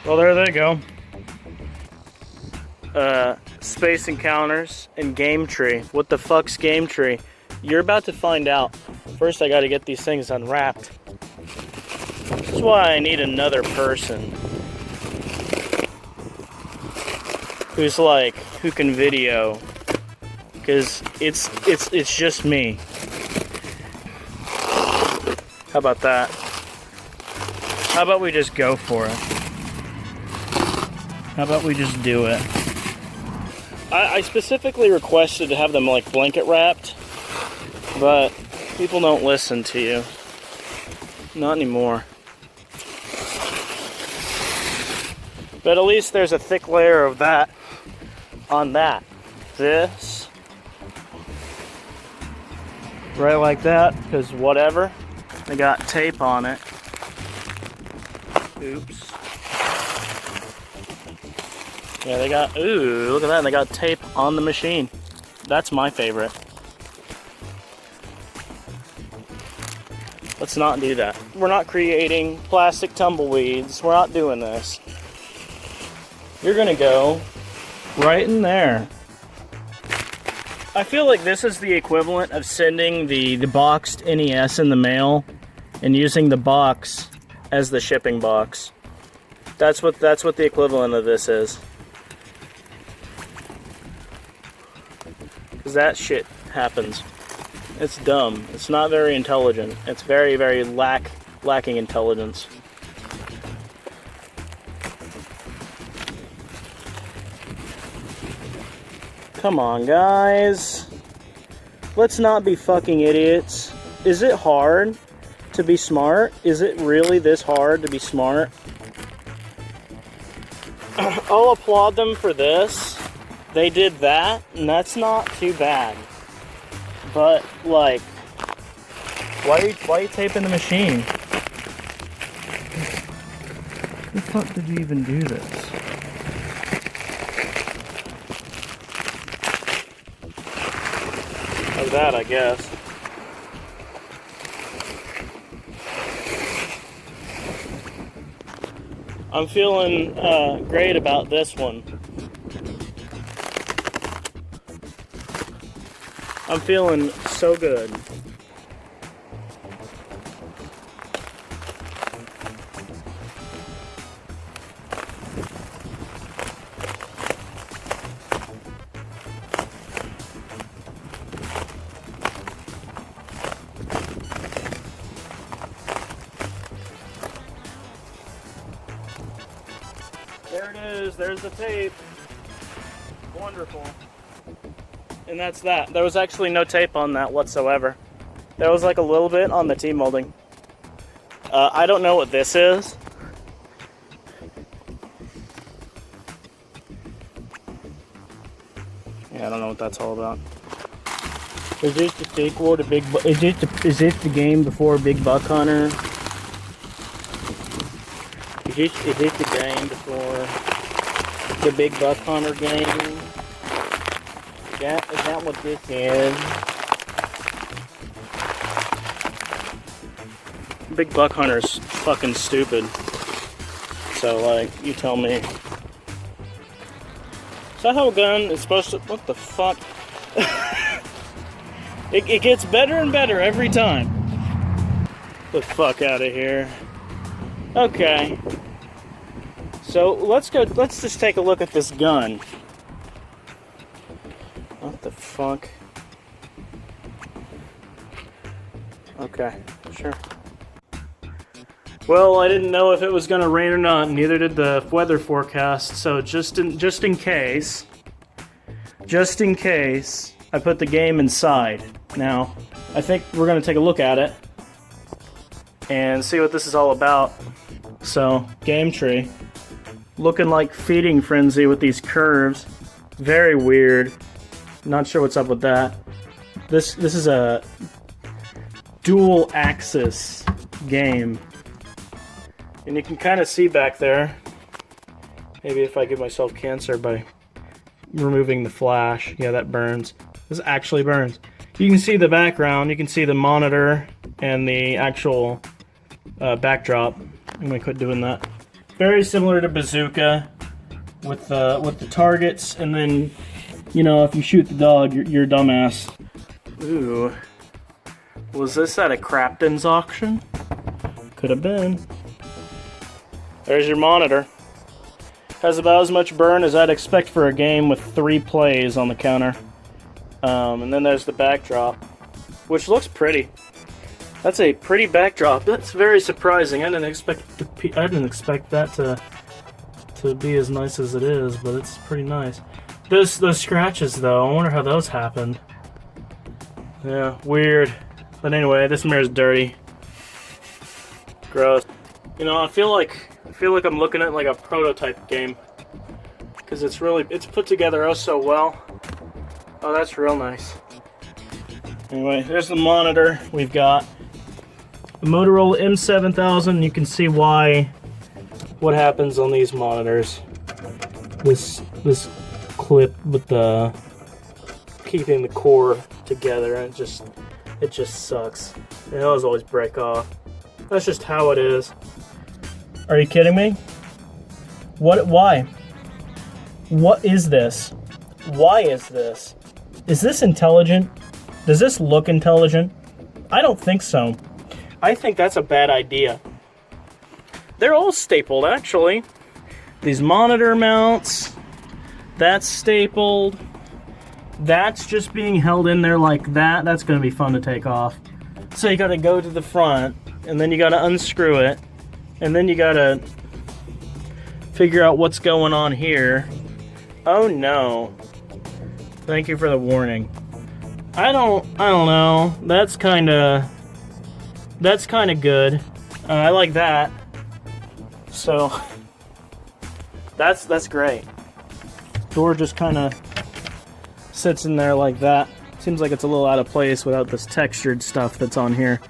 Well, there they go. Space Encounters and Game Tree. What the fuck's Game Tree? You're about to find out. First, I gotta get these things unwrapped. This is why I need another person who's like, who can video. Because it's just me. How about that? How about we just go for it? How about we just do it? I specifically requested to have them like blanket wrapped, but people don't listen to you. Not anymore. But at least there's a thick layer of that on that. This. Right like that, because whatever. They got tape on it. Oops. Yeah, they got, ooh, look at that, they got tape on the machine. That's my favorite. Let's not do that. We're not creating plastic tumbleweeds. We're not doing this. You're gonna go right in there. I feel like this is the equivalent of sending the boxed NES in the mail and using the box as the shipping box. That's what the equivalent of this is. Because that shit happens. It's dumb. It's not very intelligent. It's very, very lacking intelligence. Come on, guys. Let's not be fucking idiots. Is it hard to be smart? Is it really this hard to be smart? I'll applaud them for this. They did that, and that's not too bad. But, like, why are you taping the machine? How the fuck did you even do this? Like that, I guess. I'm feeling great about this one. I'm feeling so good. There it is, there's the tape. Wonderful. And that's that. There was actually no tape on that whatsoever. There was like a little bit on the T-molding. I don't know what this is. know what that's all about. Is this the sequel to Big Buck? Is this the game before Big Buck Hunter? Is this the game before the Big Buck Hunter game? Is that what this is? Big Buck Hunter's fucking stupid. So, like, you tell me. Is that how a gun is supposed to... What the fuck? It gets better and better every time. The fuck out of here. Okay. So, let's just take a look at this gun. What the fuck? Okay, sure. Well, I didn't know if it was going to rain or not, neither did the weather forecast, so just in case, I put the game inside. Now, I think we're going to take a look at it and see what this is all about. So, game tree. Looking like Feeding Frenzy with these curves. Very weird. Not sure what's up with that. This is a dual axis game. And you can kind of see back there. Maybe if I give myself cancer by removing the flash. Yeah, that burns. This actually burns. You can see the background. You can see the monitor and the actual backdrop. I'm gonna quit doing that. Very similar to Bazooka with the targets, and then, you know, if you shoot the dog, you're a dumbass. Ooh. Was this at a Crafton's auction? Could have been. There's your monitor. Has about as much burn as I'd expect for a game with 3 plays on the counter. And then there's the backdrop, which looks pretty. That's a pretty backdrop. That's very surprising. I didn't expect that to be as nice as it is, but it's pretty nice. Those scratches though, I wonder how those happened. Yeah, weird. But anyway, this mirror's dirty. Gross. You know, I feel like I'm looking at like a prototype game, because it's put together oh so well. Oh, that's real nice. Anyway, there's the monitor. We've got the Motorola M7000. You can see what happens on these monitors. This clip with the keeping the core together, and it just sucks. It always break off. That's just how it is. Are you kidding me? Why? What is this? Why is this? Is this intelligent? Does this look intelligent? I don't think so. I think that's a bad idea. They're all stapled, actually. These monitor mounts, that's stapled. That's just being held in there like that. That's going to be fun to take off. So you got to go to the front, and then you got to unscrew it, and then you got to figure out what's going on here. Oh no. Thank you for the warning. I don't know. That's kind of good. I like that. So that's great. Door just kind of sits in there like that. Seems like it's a little out of place without this textured stuff that's on here.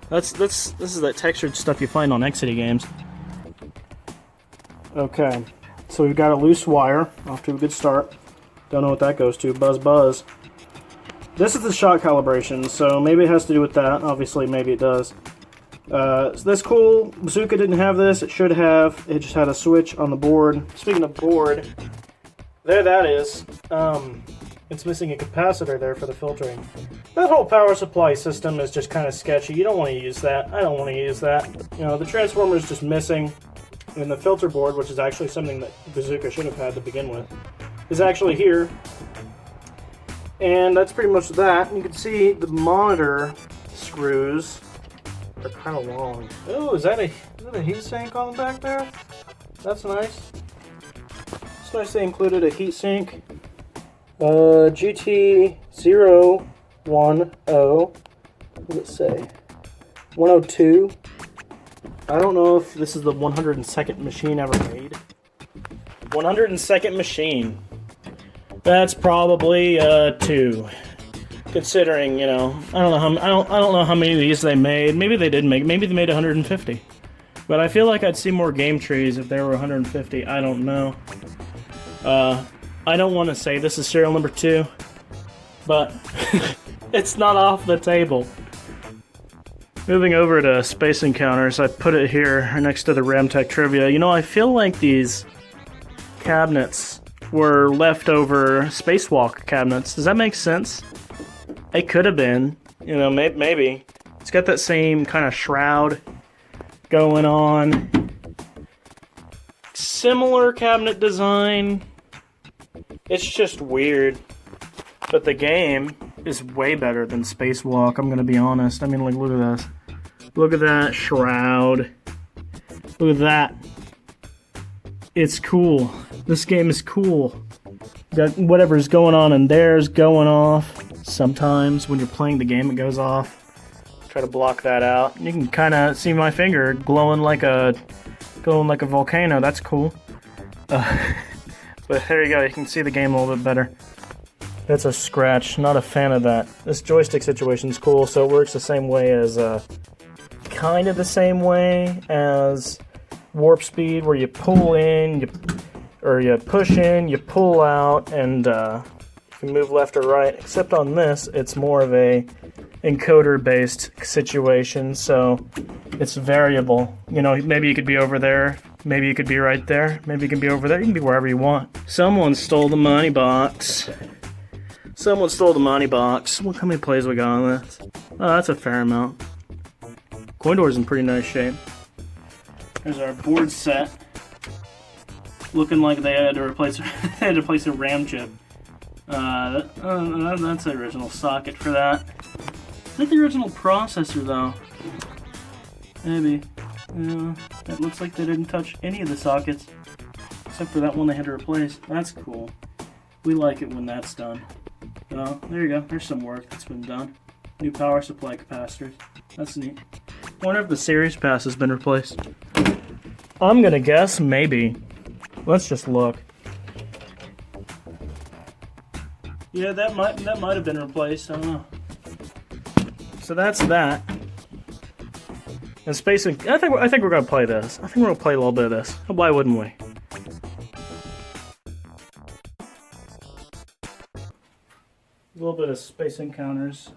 This is that textured stuff you find on Exidy games. Okay, so we've got a loose wire. Off to a good start. Don't know what that goes to. Buzz, buzz. This is the shot calibration, so maybe it has to do with that. Obviously, maybe it does. So that's cool. Bazooka didn't have this. It should have. It just had a switch on the board. Speaking of board, there that is. It's missing a capacitor there for the filtering. That whole power supply system is just kind of sketchy. You don't want to use that. I don't want to use that. You know, the transformer is just missing. And the filter board, which is actually something that Bazooka should have had to begin with, is actually here. And that's pretty much that. You can see the monitor screws are kind of long. Oh, is that a heatsink on the back there? That's nice. It's nice they included a heatsink. GT010. What does it say? 102. I don't know if this is the 102nd machine ever made. 102nd machine. That's probably 2. Considering, you know, I don't know how many of these they made. Maybe they did make. Maybe they made 150. But I feel like I'd see more game trees if there were 150. I don't know. I don't want to say this is serial number 2, but it's not off the table. Moving over to Space Encounters, I put it here next to the Ramtech Trivia. You know, I feel like these cabinets were leftover Spacewalk cabinets. Does that make sense? It could have been. You know, maybe. It's got that same kind of shroud going on. Similar cabinet design. It's just weird. But the game is way better than Spacewalk, I'm gonna be honest. I mean, like, look at this. Look at that shroud. Look at that. It's cool. This game is cool. Got whatever's going on in there's going off. Sometimes when you're playing the game, it goes off. Try to block that out. You can kind of see my finger glowing like a volcano. That's cool. But there you go. You can see the game a little bit better. That's a scratch. Not a fan of that. This joystick situation's cool, so it works the same way as, kind of the same way as Warp Speed, where you pull in, you push in, you pull out, and you can move left or right. Except on this, it's more of a encoder-based situation, so it's variable. You know, maybe you could be over there, maybe you could be right there, maybe you can be over there, you can be wherever you want. Someone stole the money box. Someone stole the money box. Look how many plays we got on this. Oh, that's a fair amount. Coin door's in pretty nice shape. There's our board set. Looking like they had to replace a RAM chip. That's the original socket for that. Is that the original processor though? Maybe. Yeah, it looks like they didn't touch any of the sockets. Except for that one they had to replace. That's cool. We like it when that's done. Well, there you go. There's some work that's been done. New power supply capacitors. That's neat. Wonder if the series pass has been replaced. I'm gonna guess maybe. Let's just look. Yeah, that might have been replaced. I don't know. So that's that. And Space. I think we're gonna play this. I think we're gonna play a little bit of this. Why wouldn't we? A little bit of Space Encounters.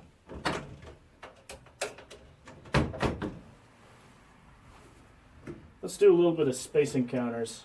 Let's do a little bit of Space Encounters.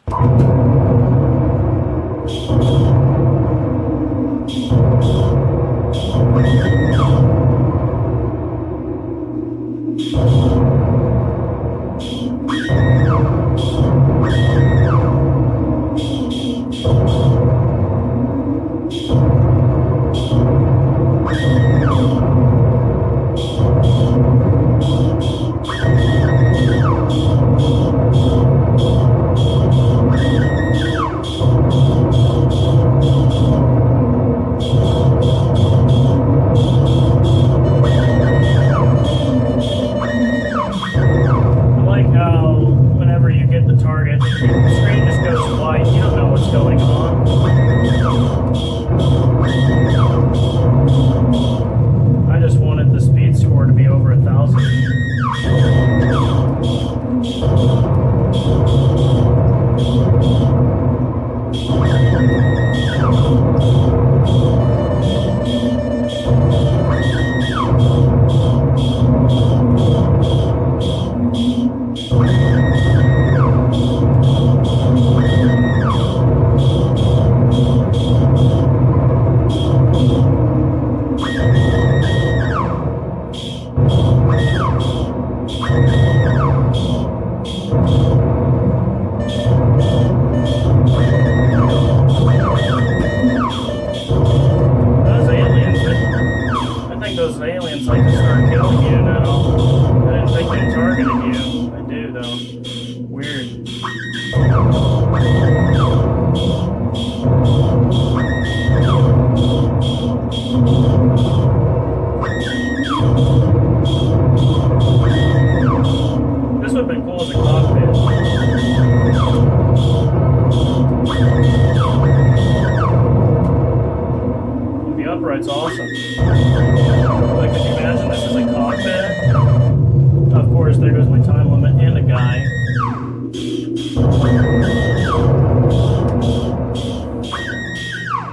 time limit and a guy.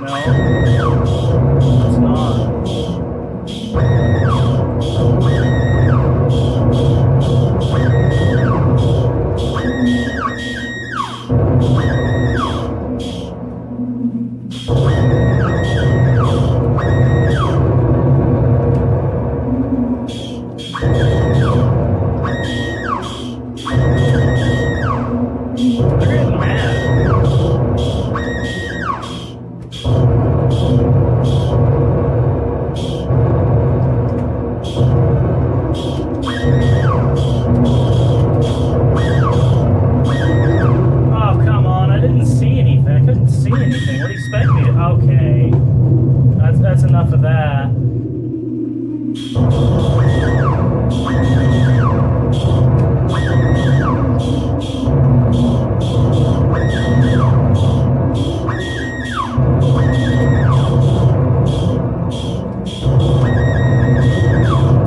No, it's not. Okay, that's enough of that.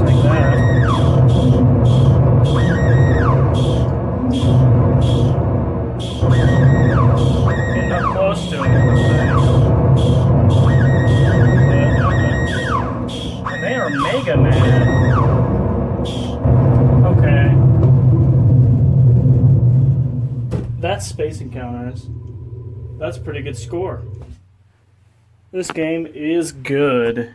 Take that. Getting up close to him. They are mega mad. Okay. That's Space Encounters. That's a pretty good score. This game is good.